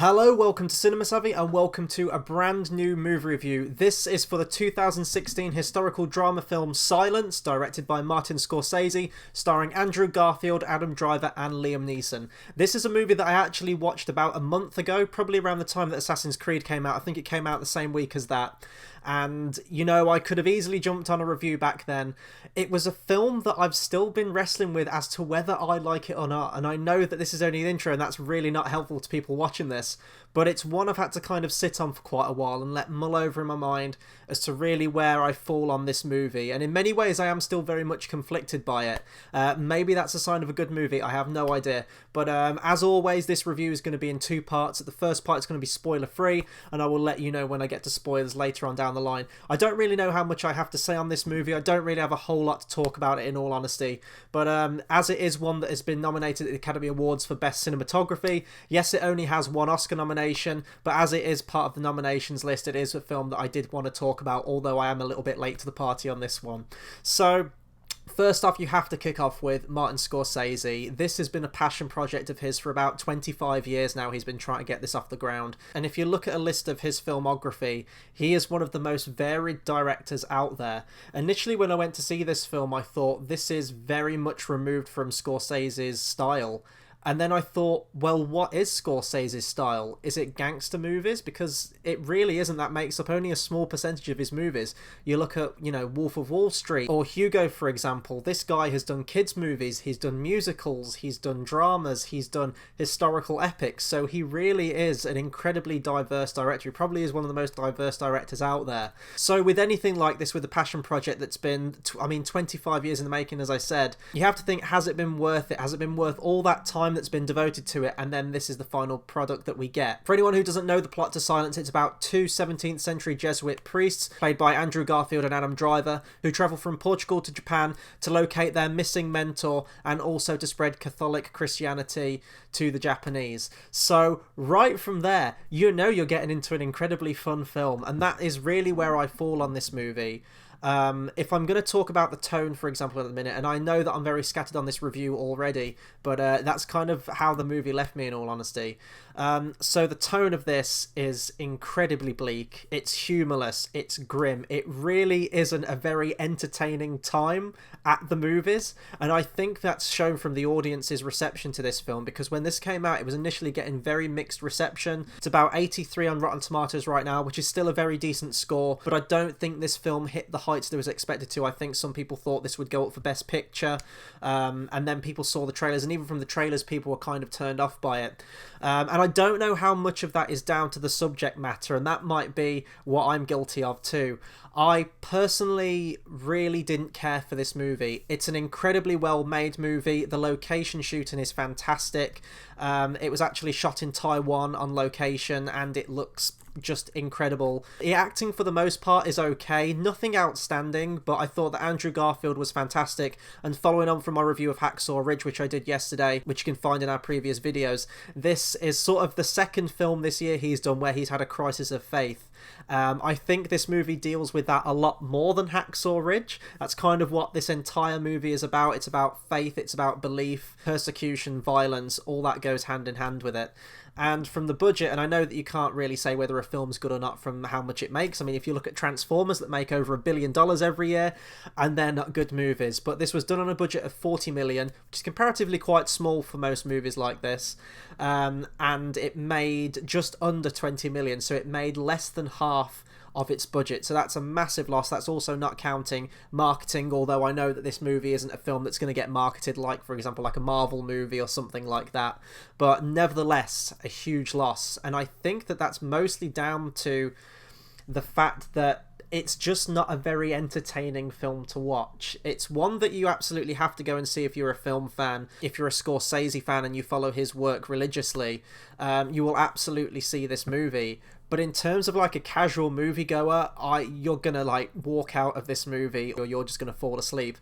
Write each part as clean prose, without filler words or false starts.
Hello, welcome to Cinema Savvy and welcome to a brand new movie review. This is for the 2016 historical drama film Silence, directed by Martin Scorsese, starring Andrew Garfield, Adam Driver and Liam Neeson. This is a movie that I actually watched about a month ago, probably around the time that Assassin's Creed came out. I think it came out the same week as that. And, you know, I could have easily jumped on a review back then. It was a film that I've still been wrestling with as to whether I like it or not. And I know that this is only an intro and that's really not helpful to people watching this. But it's one I've had to kind of sit on for quite a while and let mull over in my mind as to really where I fall on this movie. And in many ways, I am still very much conflicted by it. Maybe that's a sign of a good movie. I have no idea. But as always, this review is going to be in two parts. The first part is going to be spoiler-free, and I will let you know when I get to spoilers later on down the line. I don't really know how much I have to say on this movie. I don't really have a whole lot to talk about it, in all honesty. But as it is one that has been nominated at the Academy Awards for Best Cinematography, yes, it only has one Oscar nomination, but as it is part of the nominations list, it is a film that I did want to talk about, although I am a little bit late to the party on this one. So, first off, you have to kick off with Martin Scorsese. This has been a passion project of his for about 25 years now. He's been trying to get this off the ground. And if you look at a list of his filmography, he is one of the most varied directors out there. Initially, when I went to see this film, I thought this is very much removed from Scorsese's style. And then I thought, well, what is Scorsese's style? Is it gangster movies? Because it really isn't. That makes up only a small percentage of his movies. You look at, you know, Wolf of Wall Street or Hugo, for example. This guy has done kids' movies, he's done musicals, he's done dramas, he's done historical epics. So he really is an incredibly diverse director. He probably is one of the most diverse directors out there. So with anything like this, with a passion project that's been, 25 years in the making, as I said, you have to think, has it been worth it? Has it been worth all that time that's been devoted to it, and then this is the final product that we get? For anyone who doesn't know the plot to Silence, it's about two 17th century Jesuit priests, played by Andrew Garfield and Adam Driver, who travel from Portugal to Japan to locate their missing mentor and also to spread Catholic Christianity to the Japanese. So right from there, you know you're getting into an incredibly fun film, and that is really where I fall on this movie. If I'm going to talk about the tone, for example, in a minute, and I know that I'm very scattered on this review already, but that's kind of how the movie left me, in all honesty. So the tone of this is incredibly bleak. It's humorless. It's grim. It really isn't a very entertaining time at the movies, and I think that's shown from the audience's reception to this film, because when this came out, it was initially getting very mixed reception. It's about 83 on Rotten Tomatoes right now, which is still a very decent score, but I don't think this film hit the heights that it was expected to. I think some people thought this would go up for Best Picture, and then people saw the trailers, and even from the trailers, people were kind of turned off by it. And I don't know how much of that is down to the subject matter, and that might be what I'm guilty of too. I personally really didn't care for this movie. It's an incredibly well-made movie. The location shooting is fantastic. It was actually shot in Taiwan on location, and it looks just incredible. The acting for the most part is okay, nothing outstanding, but I thought that Andrew Garfield was fantastic. And following on from my review of Hacksaw Ridge, which I did yesterday, which you can find in our previous videos, this is sort of the second film this year he's done where he's had a crisis of faith. I think this movie deals with that a lot more than Hacksaw Ridge. That's kind of what this entire movie is about. It's about faith, it's about belief, persecution, violence, all that goes hand in hand with it. And from the budget, and I know that you can't really say whether a film's good or not from how much it makes. I mean, if you look at Transformers that make over $1 billion every year, and they're not good movies. But this was done on a budget of 40 million, which is comparatively quite small for most movies like this. And it made just under 20 million, so it made less than half of its budget. So that's a massive loss. That's also not counting marketing, although I know that this movie isn't a film that's going to get marketed like, for example, like a Marvel movie or something like that. But nevertheless, a huge loss. And I think that that's mostly down to the fact that it's just not a very entertaining film to watch. It's one that you absolutely have to go and see if you're a film fan. If you're a Scorsese fan and you follow his work religiously, you will absolutely see this movie. But in terms of like a casual moviegoer, you're gonna like walk out of this movie or you're just gonna fall asleep.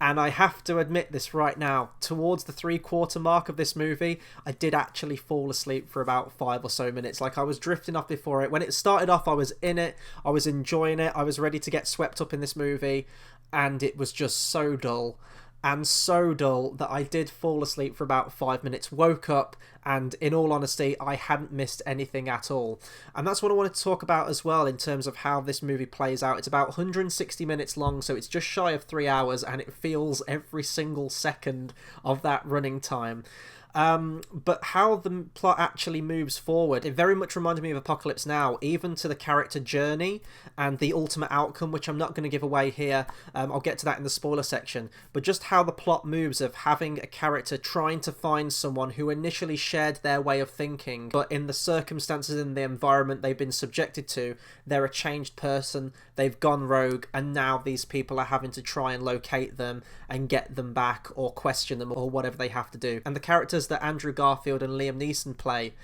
And I have to admit this right now, towards the 3/4 mark of this movie, I did actually fall asleep for about 5 or so minutes. Like, I was drifting off before it. When it started off, I was in it, I was enjoying it, I was ready to get swept up in this movie, and it was just so dull. and so dull that I did fall asleep for about 5 minutes, woke up, and in all honesty, I hadn't missed anything at all. And that's what I wanted to talk about as well in terms of how this movie plays out. It's about 160 minutes long, so it's just shy of 3 hours, and it feels every single second of that running time. But how the plot actually moves forward, it very much reminded me of Apocalypse Now, even to the character journey and the ultimate outcome, which I'm not going to give away here. I'll get to that in the spoiler section. But just how the plot moves of having a character trying to find someone who initially shared their way of thinking, but in the circumstances and the environment they've been subjected to, they're a changed person, they've gone rogue, and now these people are having to try and locate them and get them back or question them or whatever they have to do. And the characters that Andrew Garfield and Liam Neeson play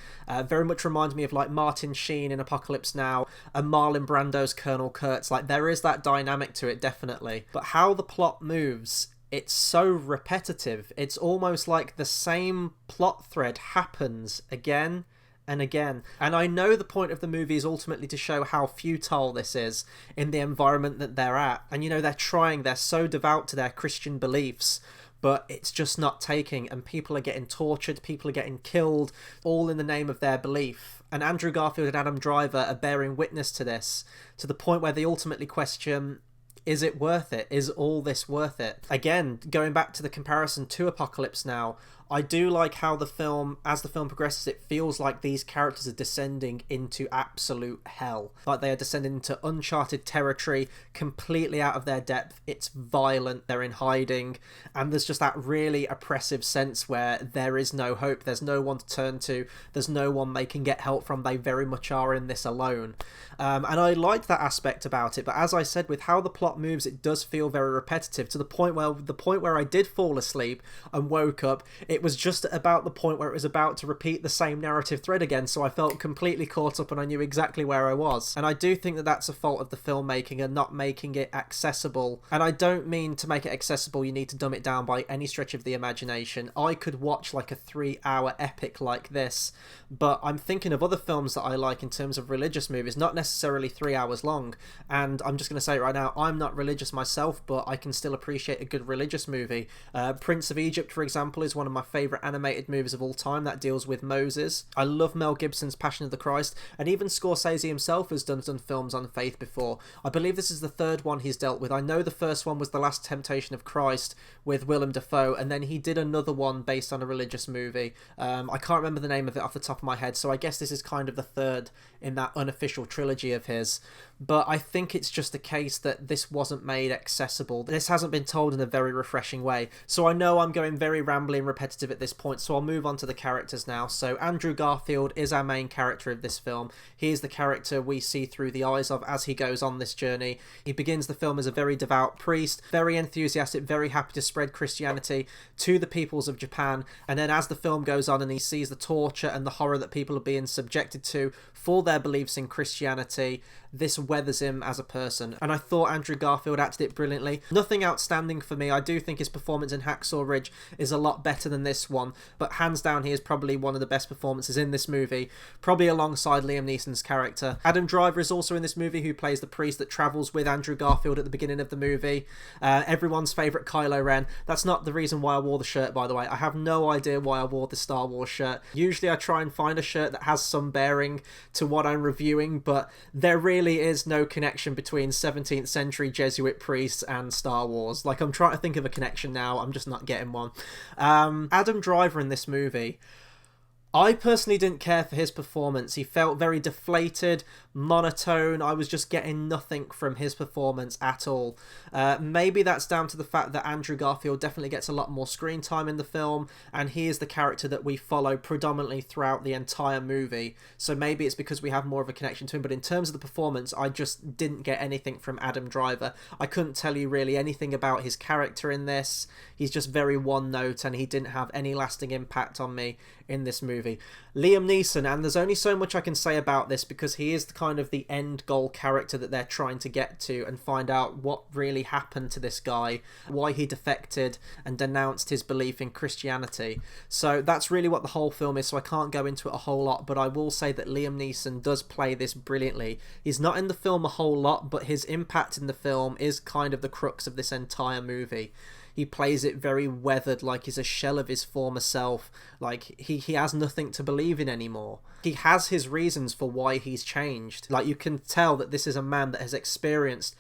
very much reminds me of like Martin Sheen in Apocalypse Now and Marlon Brando's Colonel Kurtz. Like, there is that dynamic to it, definitely. But how the plot moves, it's so repetitive. It's almost like the same plot thread happens again and again. And I know the point of the movie is ultimately to show how futile this is in the environment that they're at. And, you know, they're so devout to their Christian beliefs, but it's just not taking, and people are getting tortured, people are getting killed, all in the name of their belief. And Andrew Garfield and Adam Driver are bearing witness to this, to the point where they ultimately question, is it worth it? Is all this worth it? Again, going back to the comparison to Apocalypse Now, I do like how the film, as the film progresses, it feels like these characters are descending into absolute hell. Like they are descending into uncharted territory, completely out of their depth. It's violent, they're in hiding, and there's just that really oppressive sense where there is no hope, there's no one to turn to, there's no one they can get help from, they very much are in this alone. And I liked that aspect about it, but as I said, with how the plot moves, it does feel very repetitive, to the point where I did fall asleep and woke up, it was just about the point where it was about to repeat the same narrative thread again, so I felt completely caught up and I knew exactly where I was. And I do think that that's a fault of the filmmaking and not making it accessible. And I don't mean to make it accessible you need to dumb it down by any stretch of the imagination. I could watch like a 3-hour epic like this, but I'm thinking of other films that I like in terms of religious movies, not necessarily 3 hours long. And I'm just going to say it right now, I'm not religious myself, but I can still appreciate a good religious movie. Prince of Egypt, for example, is one of my favourite animated movies of all time that deals with Moses. I love Mel Gibson's Passion of the Christ, and even Scorsese himself has done films on faith before. I believe this is the third one he's dealt with. I know the first one was The Last Temptation of Christ with Willem Dafoe, and then he did another one based on a religious movie. I can't remember the name of it off the top of my head, so I guess this is kind of the third in that unofficial trilogy of his. But I think it's just a case that this wasn't made accessible. This hasn't been told in a very refreshing way. So I know I'm going very rambly and repetitive at this point, so I'll move on to the characters now. So Andrew Garfield is our main character of this film. He is the character we see through the eyes of as he goes on this journey. He begins the film as a very devout priest, very enthusiastic, very happy to spread Christianity to the peoples of Japan. And then as the film goes on and he sees the torture and the horror that people are being subjected to for their beliefs in Christianity, this weathers him as a person. And I thought Andrew Garfield acted it brilliantly. Nothing outstanding for me. I do think his performance in Hacksaw Ridge is a lot better than this one, but hands down he is probably one of the best performances in this movie, probably alongside Liam Neeson's character. Adam Driver is also in this movie, who plays the priest that travels with Andrew Garfield at the beginning of the movie. Everyone's favourite Kylo Ren. That's not the reason why I wore the shirt, by the way. I have no idea why I wore the Star Wars shirt. Usually I try and find a shirt that has some bearing to what I'm reviewing, but there really is no connection between 17th century Jesuit priests and Star Wars. Like, I'm trying to think of a connection now, I'm just not getting one. Adam Driver in this movie, I personally didn't care for his performance. He felt very deflated, monotone. I was just getting nothing from his performance at all. Maybe that's down to the fact that Andrew Garfield definitely gets a lot more screen time in the film, and he is the character that we follow predominantly throughout the entire movie. So maybe it's because we have more of a connection to him. But in terms of the performance, I just didn't get anything from Adam Driver. I couldn't tell you really anything about his character in this. He's just very one note, and he didn't have any lasting impact on me in this movie. Liam Neeson, and there's only so much I can say about this because he is kind of the end goal character that they're trying to get to and find out what really happened to this guy, why he defected and denounced his belief in Christianity. So that's really what the whole film is, so I can't go into it a whole lot, but I will say that Liam Neeson does play this brilliantly. He's not in the film a whole lot, but his impact in the film is kind of the crux of this entire movie. He plays it very weathered, like he's a shell of his former self, like he has nothing to believe in anymore. He has his reasons for why he's changed. Like, you can tell that this is a man that has experienced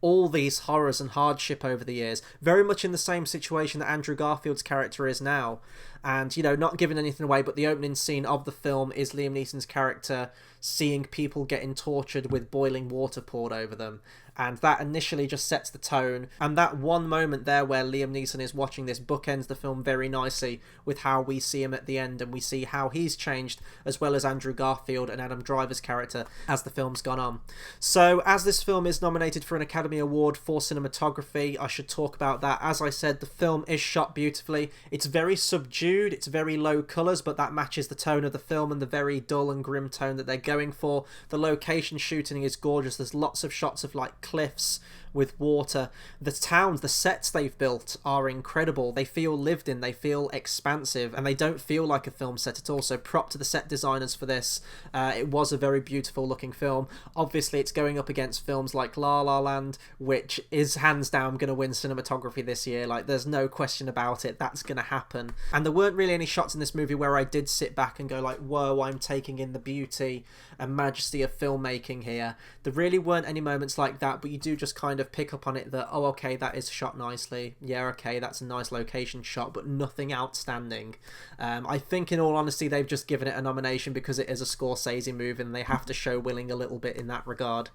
all these horrors and hardship over the years, very much in the same situation that Andrew Garfield's character is now. And, you know, not giving anything away, but the opening scene of the film is Liam Neeson's character seeing people getting tortured with boiling water poured over them. And that initially just sets the tone. And that one moment there where Liam Neeson is watching this bookends the film very nicely with how we see him at the end, and we see how he's changed, as well as Andrew Garfield and Adam Driver's character as the film's gone on. So, as this film is nominated for an Academy Award for cinematography, I should talk about that. As I said, the film is shot beautifully. It's very subdued, it's very low colours, but that matches the tone of the film and the very dull and grim tone that they're going for. The location shooting is gorgeous. There's lots of shots of, like, cliffs with water. The towns, the sets they've built are incredible. They feel lived in, they feel expansive, and they don't feel like a film set at all. So prop to the set designers for this. It was a very beautiful looking film. Obviously it's going up against films like La La Land, which is hands down going to win cinematography this year. Like, there's no question about it, that's going to happen. And there weren't really any shots in this movie where I did sit back and go like, whoa, I'm taking in the beauty and majesty of filmmaking here. There really weren't any moments like that, but you do just kind of pick up on it that, oh, okay, that is shot nicely. Yeah, okay, that's a nice location shot, but nothing outstanding. I think, in all honesty, they've just given it a nomination because it is a Scorsese movie and they have to show willing a little bit in that regard.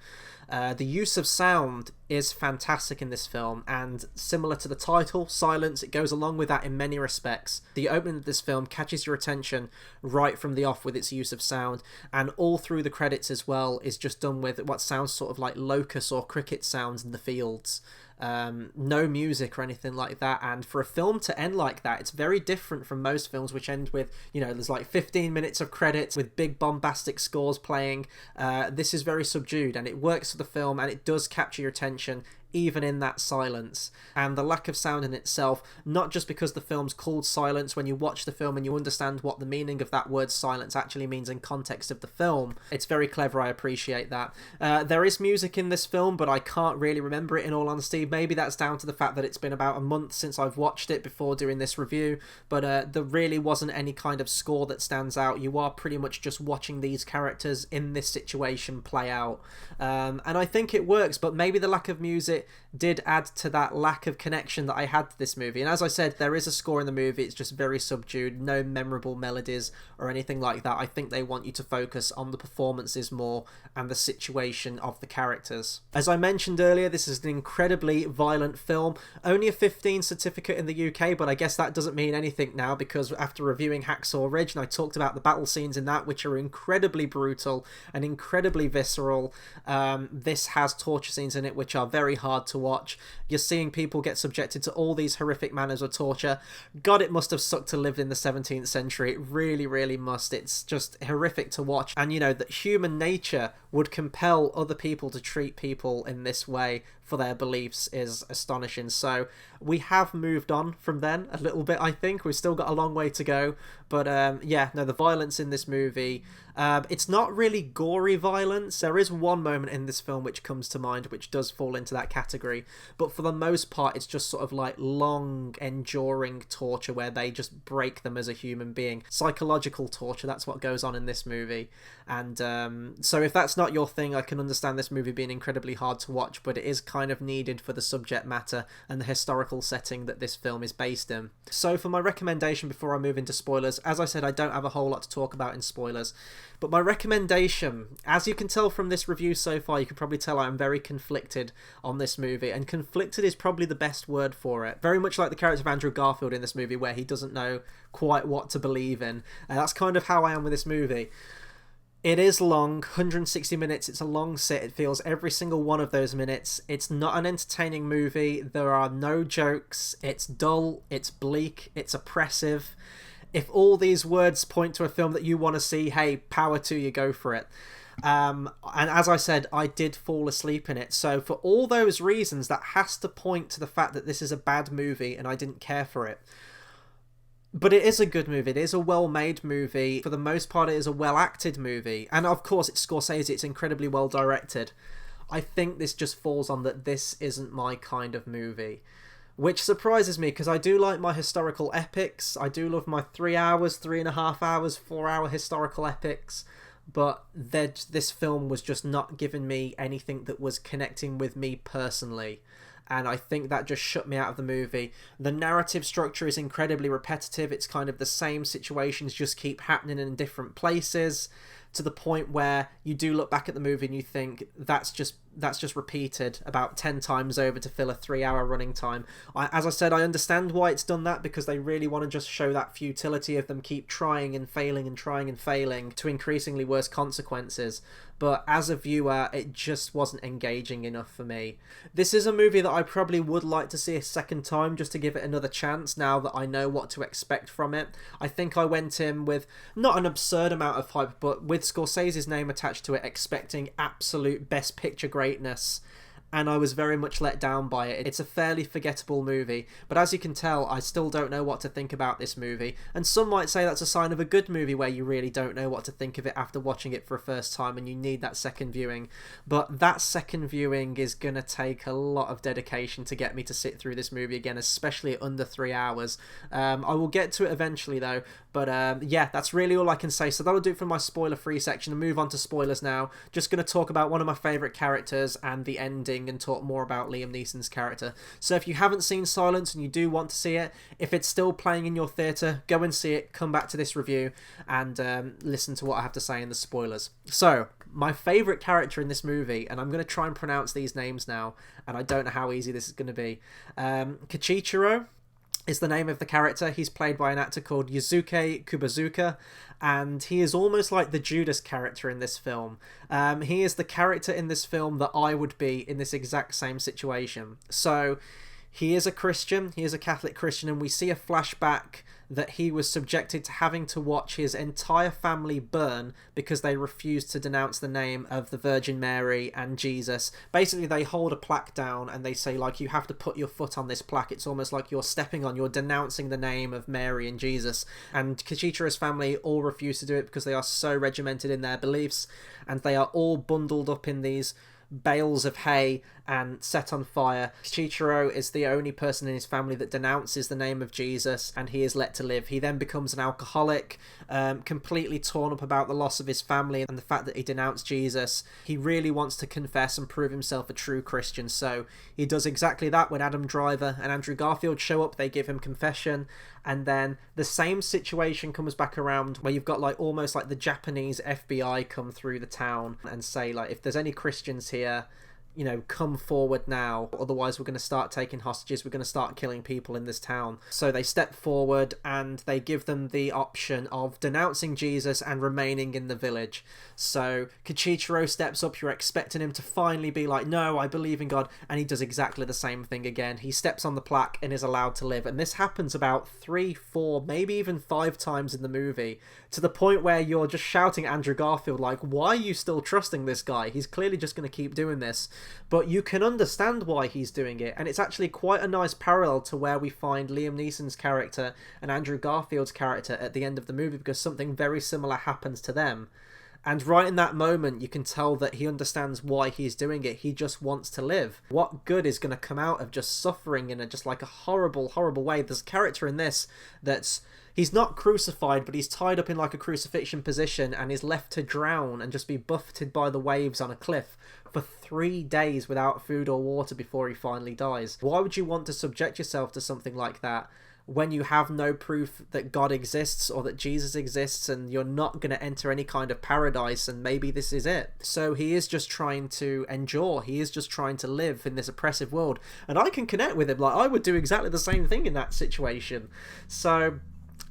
The use of sound is fantastic in this film, and similar to the title, Silence, it goes along with that in many respects. The opening of this film catches your attention right from the off with its use of sound, and all through the credits as well is just done with what sounds sort of like locust or cricket sounds in the fields. No music or anything like that, and for a film to end like that, it's very different from most films which end with, you know, there's like 15 minutes of credits with big bombastic scores playing. This is very subdued, and it works for the film, and it does capture your attention even in that silence. And the lack of sound in itself, not just because the film's called Silence, when you watch the film and you understand what the meaning of that word silence actually means in context of the film, it's very clever, I appreciate that. There is music in this film, but I can't really remember it, in all honesty. Maybe that's down to the fact that it's been about a month since I've watched it before doing this review, but there really wasn't any kind of score that stands out. You are pretty much just watching these characters in this situation play out, and I think it works, but maybe the lack of music did add to that lack of connection that I had to this movie. And as I said, there is a score in the movie, it's just very subdued, no memorable melodies or anything like that. I think they want you to focus on the performances more and the situation of the characters. As I mentioned earlier, this is an incredibly violent film, only a 15 certificate in the UK, but I guess that doesn't mean anything now, because after reviewing Hacksaw Ridge, and I talked about the battle scenes in that, which are incredibly brutal and incredibly visceral, this has torture scenes in it which are very hard to watch. You're seeing people get subjected to all these horrific manners of torture. God, it must have sucked to live in the 17th century. It really, really must. It's just horrific to watch. And, you know, that human nature would compel other people to treat people in this way for their beliefs is astonishing. So we have moved on from then a little bit, I think. We've still got a long way to go. But yeah, no, the violence in this movie, it's not really gory violence. There is one moment in this film which comes to mind which does fall into that category, but for the most part it's just sort of like long, enduring torture where they just break them as a human being. Psychological torture, that's what goes on in this movie. And so if that's not your thing, I can understand this movie being incredibly hard to watch, but it is kind of needed for the subject matter and the historical setting that this film is based in. So for my recommendation before I move into spoilers, as I said, I don't have a whole lot to talk about in spoilers, but my recommendation, as you can tell from this review so far, you can probably tell I'm very conflicted on this movie, and conflicted is probably the best word for it. Very much like the character of Andrew Garfield in this movie, where he doesn't know quite what to believe in. That's kind of how I am with this movie. It is long, 160 minutes, it's a long sit, it feels every single one of those minutes. It's not an entertaining movie, there are no jokes, it's dull, it's bleak, it's oppressive. If all these words point to a film that you want to see, hey, power to you, go for it. And as I said, I did fall asleep in it. So for all those reasons, that has to point to the fact that this is a bad movie and I didn't care for it. But it is a good movie. It is a well-made movie. For the most part, it is a well-acted movie. And of course, it's Scorsese. It's incredibly well-directed. I think this just falls on that this isn't my kind of movie. which surprises me because I do like my historical epics. I do love my 3 hours, 3.5 hours, 4 hour historical epics. But this film was just not giving me anything that was connecting with me personally. And I think that just shut me out of the movie. The narrative structure is incredibly repetitive. It's kind of the same situations just keep happening in different places, to the point where you do look back at the movie and you think that's just repeated about 10 times over to fill a 3 hour running time. As I said, I understand why it's done that, because they really want to just show that futility of them keep trying and failing and trying and failing to increasingly worse consequences. But as a viewer, it just wasn't engaging enough for me. This is a movie that I probably would like to see a second time just to give it another chance now that I know what to expect from it. I think I went in with not an absurd amount of hype, but with Scorsese's name attached to it, expecting absolute best picture greatness. And I was very much let down by it. It's a fairly forgettable movie, but as you can tell, I still don't know what to think about this movie. And some might say that's a sign of a good movie, where you really don't know what to think of it after watching it for a first time and you need that second viewing. But that second viewing is going to take a lot of dedication to get me to sit through this movie again, especially at under 3 hours. I will get to it eventually though, but yeah, that's really all I can say. So that'll do it for my spoiler-free section, and move on to spoilers now. Just going to talk about one of my favourite characters and the ending, and talk more about Liam Neeson's character. So if you haven't seen Silence and you do want to see it, if it's still playing in your theatre, go and see it, come back to this review and listen to what I have to say in the spoilers. So, my favourite character in this movie, and I'm going to try and pronounce these names now, and I don't know how easy this is going to be. Kichichiro is the name of the character. He's played by an actor called Yusuke Kubazuka, and he is almost like the Judas character in this film. He is the character in this film that I would be in this exact same situation. So he is a Christian, he is a Catholic Christian, and we see a flashback that he was subjected to having to watch his entire family burn because they refused to denounce the name of the Virgin Mary and Jesus. Basically, they hold a plaque down and they say, like, you have to put your foot on this plaque. It's almost like you're denouncing the name of Mary and Jesus. And Kichichiro's family all refuse to do it because they are so regimented in their beliefs, and they are all bundled up in these bales of hay and set on fire. Kichichiro is the only person in his family that denounces the name of Jesus, and he is let to live. He then becomes an alcoholic, completely torn up about the loss of his family and the fact that he denounced Jesus. He really wants to confess and prove himself a true Christian, so he does exactly that. When Adam Driver and Andrew Garfield show up, they give him confession, and then the same situation comes back around where you've got almost like the Japanese FBI come through the town and say, if there's any Christians here, come forward now, otherwise we're going to start taking hostages, we're going to start killing people in this town. So they step forward and they give them the option of denouncing Jesus and remaining in the village. So Kichichiro steps up, you're expecting him to finally be like, no, I believe in God, and he does exactly the same thing again. He steps on the plaque and is allowed to live, and this happens about 3, 4, maybe even 5 times in the movie, to the point where you're just shouting at Andrew Garfield, why are you still trusting this guy? He's clearly just going to keep doing this. But you can understand why he's doing it, and it's actually quite a nice parallel to where we find Liam Neeson's character and Andrew Garfield's character at the end of the movie, because something very similar happens to them. And right in that moment, you can tell that he understands why he's doing it. He just wants to live. What good is going to come out of just suffering in a horrible, horrible way? There's a character in this he's not crucified, but he's tied up in a crucifixion position and is left to drown and just be buffeted by the waves on a cliff for 3 days without food or water before he finally dies. Why would you want to subject yourself to something like that when you have no proof that God exists or that Jesus exists, and you're not going to enter any kind of paradise, and maybe this is it? So he is just trying to endure. He is just trying to live in this oppressive world. And I can connect with him. I would do exactly the same thing in that situation. So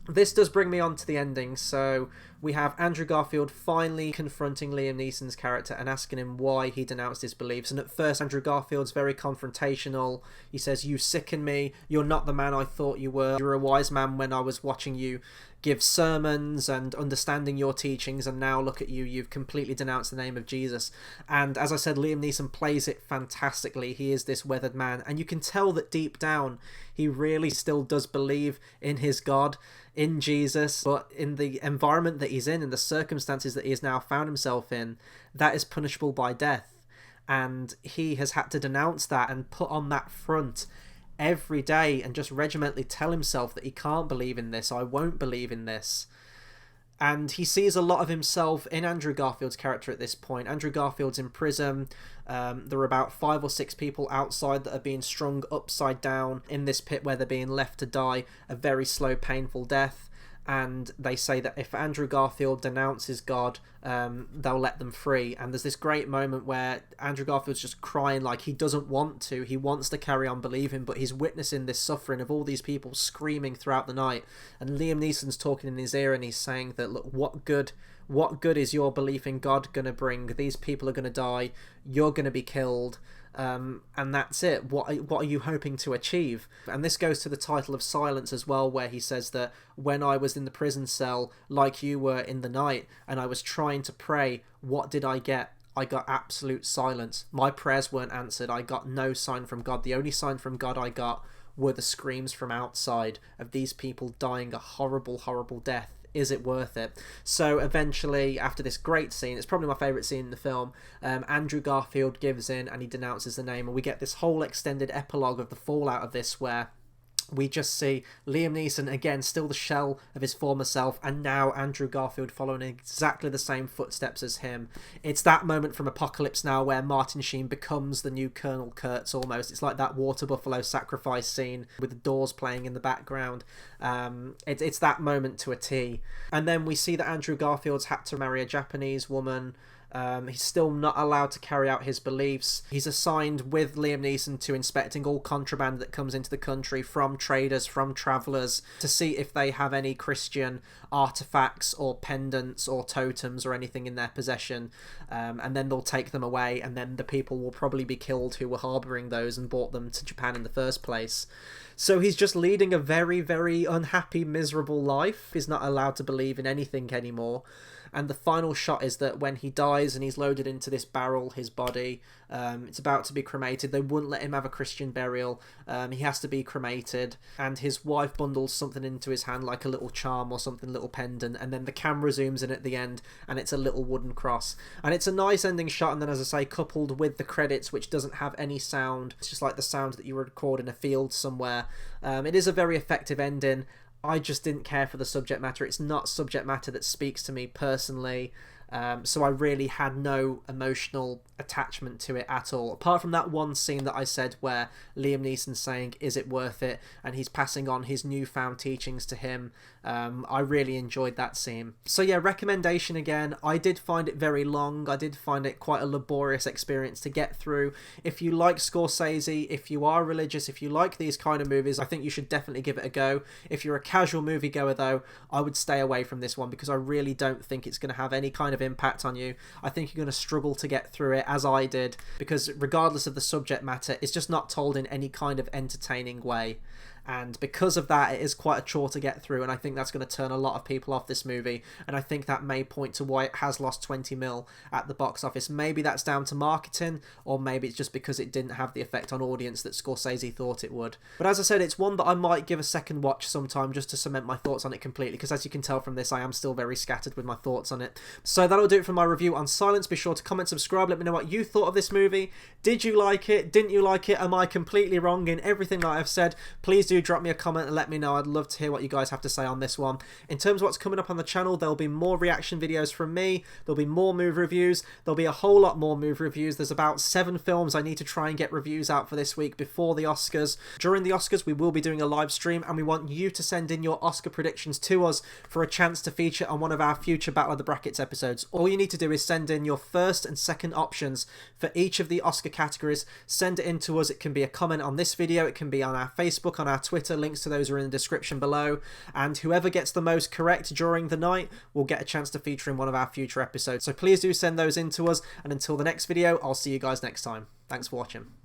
this does bring me on to the ending. So we have Andrew Garfield finally confronting Liam Neeson's character and asking him why he denounced his beliefs. And at first, Andrew Garfield's very confrontational. He says, "You sicken me. You're not the man I thought you were. You were a wise man when I was watching you give sermons and understanding your teachings, and now look at you, you've completely denounced the name of Jesus." And as I said, Liam Neeson plays it fantastically. He is this weathered man, and you can tell that deep down he really still does believe in his God, in Jesus, but in the environment that he's in the circumstances that he has now found himself in, that is punishable by death. And he has had to denounce that and put on that front every day and just regimentally tell himself that he can't believe in this, I won't believe in this. And he sees a lot of himself in Andrew Garfield's character at this point. Andrew Garfield's in prison. There are about 5 or 6 people outside that are being strung upside down in this pit where they're being left to die a very slow, painful death. And they say that if Andrew Garfield denounces God, they'll let them free. And there's this great moment where Andrew Garfield's just crying like he doesn't want to. He wants to carry on believing, but he's witnessing this suffering of all these people screaming throughout the night. And Liam Neeson's talking in his ear and he's saying that, look, what good is your belief in God going to bring? These people are going to die. You're going to be killed. And that's it. What are you hoping to achieve? And this goes to the title of Silence as well, where he says that when I was in the prison cell, like you were in the night, and I was trying to pray, what did I get? I got absolute silence. My prayers weren't answered. I got no sign from God. The only sign from God I got were the screams from outside of these people dying a horrible, horrible death. Is it worth it? So eventually, after this great scene, it's probably my favourite scene in the film, Andrew Garfield gives in and he denounces the name, and we get this whole extended epilogue of the fallout of this, where we just see Liam Neeson, again, still the shell of his former self, and now Andrew Garfield following exactly the same footsteps as him. It's that moment from Apocalypse Now where Martin Sheen becomes the new Colonel Kurtz almost. It's like that water buffalo sacrifice scene with the Doors playing in the background. It's that moment to a T. And then we see that Andrew Garfield's had to marry a Japanese woman. He's still not allowed to carry out his beliefs. He's assigned with Liam Neeson to inspecting all contraband that comes into the country from traders, from travellers, to see if they have any Christian artifacts or pendants or totems or anything in their possession. And then they'll take them away, and then the people will probably be killed who were harbouring those and brought them to Japan in the first place. So he's just leading a very, very unhappy, miserable life. He's not allowed to believe in anything anymore. And the final shot is that when he dies and he's loaded into this barrel, his body, it's about to be cremated. They wouldn't let him have a Christian burial. He has to be cremated. And his wife bundles something into his hand, like a little charm or something, little pendant. And then the camera zooms in at the end, and it's a little wooden cross. And it's a nice ending shot. And then, as I say, coupled with the credits, which doesn't have any sound. It's just like the sound that you would record in a field somewhere. It is a very effective ending. I just didn't care for the subject matter. It's not subject matter that speaks to me personally. So I really had no emotional attachment to it at all, apart from that one scene that I said where Liam Neeson's saying, is it worth it, and he's passing on his newfound teachings to him. I really enjoyed that scene. So yeah, recommendation again. I did find it very long. I did find it quite a laborious experience to get through. If you like Scorsese, if you are religious, if you like these kind of movies, I think you should definitely give it a go. If you're a casual moviegoer though, I would stay away from this one, because I really don't think it's going to have any kind of impact on you. I think you're going to struggle to get through it, as I did, because regardless of the subject matter, it's just not told in any kind of entertaining way. And because of that, it is quite a chore to get through, and I think that's going to turn a lot of people off this movie, and I think that may point to why it has lost 20 mil at the box office. Maybe that's down to marketing, or maybe it's just because it didn't have the effect on audience that Scorsese thought it would. But as I said, it's one that I might give a second watch sometime just to cement my thoughts on it completely, because as you can tell from this, I am still very scattered with my thoughts on it. So that'll do it for my review on Silence. Be sure to comment, subscribe, let me know what you thought of this movie. Did you like it? Didn't you like it? Am I completely wrong in everything that I've said? Please do drop me a comment and let me know. I'd love to hear what you guys have to say on this one. In terms of what's coming up on the channel, there'll be more reaction videos from me, there'll be more movie reviews, there'll be a whole lot more movie reviews. There's about 7 films I need to try and get reviews out for this week before the Oscars. During the Oscars, we will be doing a live stream, and we want you to send in your Oscar predictions to us for a chance to feature on one of our future Battle of the Brackets episodes. All you need to do is send in your first and second options for each of the Oscar categories. Send it in to us. It can be a comment on this video, it can be on our Facebook, on our Twitter. Links to those are in the description below, and whoever gets the most correct during the night will get a chance to feature in one of our future episodes. So please do send those in to us, and until the next video, I'll see you guys next time. Thanks for watching.